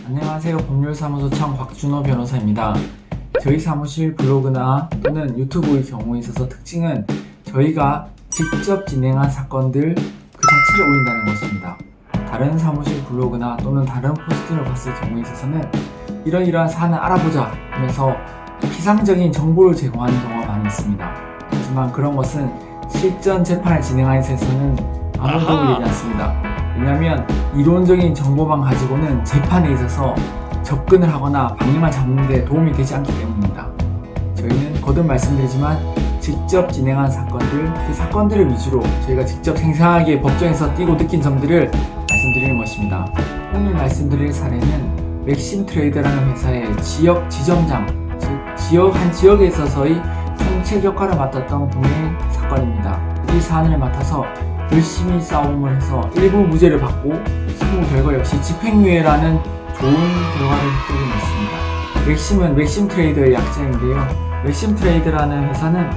안녕하세요. 법률사무소청 곽준호 변호사입니다. 저희 사무실 블로그나 또는 유튜브의 경우에 있어서 특징은 저희가 직접 진행한 사건들 그 자체를 올린다는 것입니다. 다른 사무실 블로그나 또는 다른 포스팅을 봤을 경우에 있어서는 이러이러한 사안을 알아보자 하면서 피상적인 정보를 제공하는 경우가 많이 있습니다. 하지만 그런 것은 실전 재판을 진행하는 데서는 아무 도움이 되지 않습니다. 왜냐하면 이론적인 정보만 가지고는 재판에 있어서 접근을 하거나 방향을 잡는 데 도움이 되지 않기 때문입니다. 저희는 거듭 말씀드리지만 직접 진행한 사건들, 그 사건들을 위주로 저희가 직접 생생하게 법정에서 띄고 느낀 점들을 말씀드리는 것입니다. 오늘 말씀드릴 사례는 맥심 트레이더라는 회사의 지역 지점장, 즉 한 지역에 있어서의 총책 역할을 맡았던 분의 사건입니다. 이 사안을 맡아서 열심히 싸움을 해서 일부 무죄를 받고 선고 결과 역시 집행유예라는 좋은 결과를 획득했습니다. 맥심은 맥심 트레이더의 약자인데요. 맥심 트레이더라는 회사는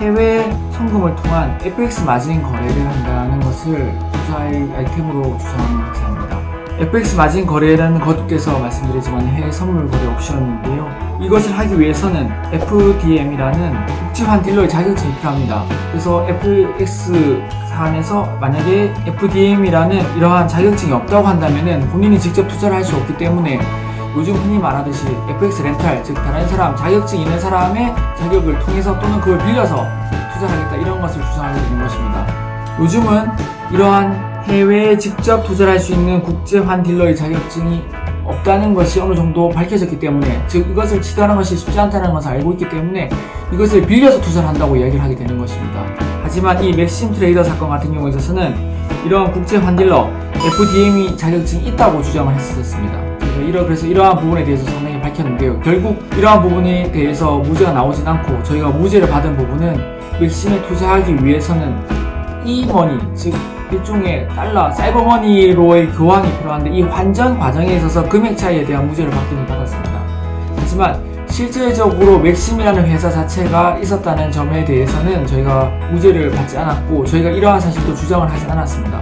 해외 송금을 통한 FX 마진 거래를 한다는 것을 투자의 아이템으로 주장하는 회사입니다. FX 마진 거래라는 거듭돼서 말씀드리지만 해외 선물 거래 옵션인데요. 이것을 하기 위해서는 FDM이라는 국제환 딜러의 자격증이 필요합니다. 그래서 FX 사안에서 만약에 FDM이라는 이러한 자격증이 없다고 한다면 본인이 직접 투자를 할 수 없기 때문에 요즘 흔히 말하듯이 FX 렌탈, 즉 다른 사람, 자격증 있는 사람의 자격을 통해서 또는 그걸 빌려서 투자하겠다 이런 것을 주장하게 되는 것입니다. 요즘은 이러한 해외에 직접 투자를 할 수 있는 국제환 딜러의 자격증이 없다는 것이 어느 정도 밝혀졌기 때문에, 즉 이것을 취득하는 것이 쉽지 않다는 것을 알고 있기 때문에 이것을 빌려서 투자를 한다고 이야기를 하게 되는 것입니다. 하지만 이 맥심 트레이더 사건 같은 경우에 있어서는 이러한 국제환 딜러 FDM이 자격증이 있다고 주장을 했었습니다. 그래서 이러한 부분에 대해서 상당히 밝혔는데요. 결국 이러한 부분에 대해서 무죄가 나오진 않고 저희가 무죄를 받은 부분은 맥심에 투자하기 위해서는 이머니, 즉 일종의 달러, 사이버머니로의 교환이 필요한데 이 환전 과정에 있어서 금액 차이에 대한 무죄를 받기는 받았습니다. 하지만 실제적으로 맥심이라는 회사 자체가 있었다는 점에 대해서는 저희가 무죄를 받지 않았고 저희가 이러한 사실도 주장을 하지 않았습니다.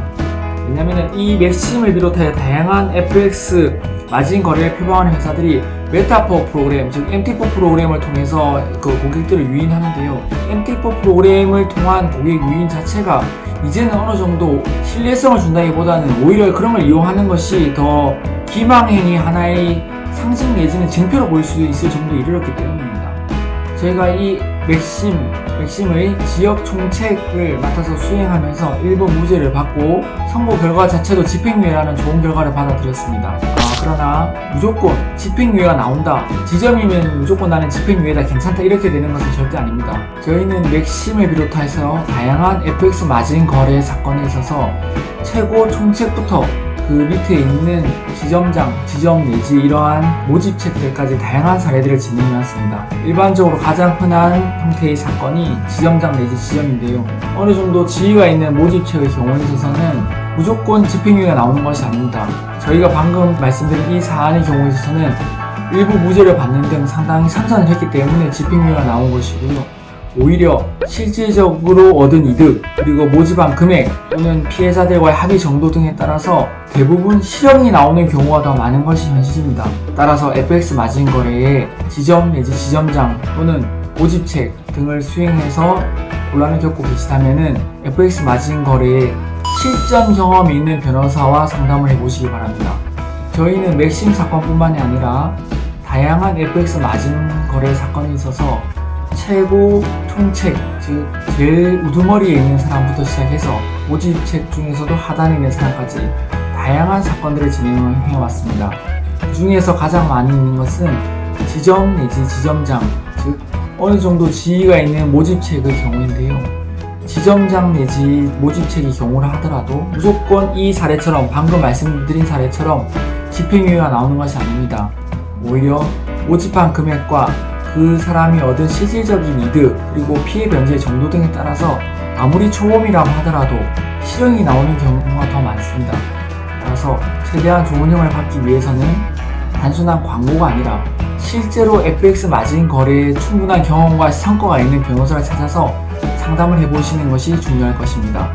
왜냐하면 이 맥심을 비롯하여 다양한 FX 마진 거래를 표방하는 회사들이 메타포 프로그램, 즉 MT4 프로그램을 통해서 그 고객들을 유인하는데요. MT4 프로그램을 통한 고객 유인 자체가 이제는 어느 정도 신뢰성을 준다기보다는 오히려 그런 걸 이용하는 것이 더 기망행위 하나의 상징 내지는 징표로 보일 수 있을 정도에 이르렀기 때문입니다. 저희가 이 맥심의 지역 총책을 맡아서 수행하면서 일부 무죄를 받고 선고 결과 자체도 집행유예라는 좋은 결과를 받아들였습니다. 그러나 무조건 집행유예가 나온다, 지점이면 무조건 나는 집행유예다, 괜찮다 이렇게 되는 것은 절대 아닙니다. 저희는 맥심을 비롯해서 다양한 FX 마진 거래 사건에 있어서 최고 총책부터 그 밑에 있는 지점장, 지점 내지 이러한 모집책들까지 다양한 사례들을 진행해왔습니다. 일반적으로 가장 흔한 형태의 사건이 지점장 내지 지점인데요. 어느 정도 지위가 있는 모집책의 경우에 있어서는 무조건 집행유예가 나오는 것이 아닙니다. 저희가 방금 말씀드린 이 사안의 경우에 있어서는 일부 무죄를 받는 등 상당히 선전을 했기 때문에 집행유예가 나온 것이고요. 오히려 실질적으로 얻은 이득, 그리고 모집한 금액 또는 피해자들과의 합의 정도 등에 따라서 대부분 실형이 나오는 경우가 더 많은 것이 현실입니다. 따라서 FX 마진 거래에 지점 내지 지점장 또는 모집책 등을 수행해서 곤란을 겪고 계시다면은 FX 마진 거래에 실전 경험이 있는 변호사와 상담을 해보시기 바랍니다. 저희는 맥심 사건뿐만이 아니라 다양한 FX 마진 거래 사건에 있어서 최고 총책, 즉 제일 우두머리에 있는 사람부터 시작해서 모집책 중에서도 하단에 있는 사람까지 다양한 사건들을 진행해왔습니다. 그 중에서 가장 많이 있는 것은 지점 내지 지점장, 즉 어느 정도 지위가 있는 모집책의 경우인데요. 지점장 내지 모집책의 경우라 하더라도 무조건 이 사례처럼, 방금 말씀드린 사례처럼 집행유예가 나오는 것이 아닙니다. 오히려 모집한 금액과 그 사람이 얻은 실질적인 이득, 그리고 피해 변제의 정도 등에 따라서 아무리 초범이라고 하더라도 실형이 나오는 경우가 더 많습니다. 따라서 최대한 좋은 형을 받기 위해서는 단순한 광고가 아니라 실제로 FX 마진 거래에 충분한 경험과 성과가 있는 변호사를 찾아서 상담을 해보시는 것이 중요할 것입니다.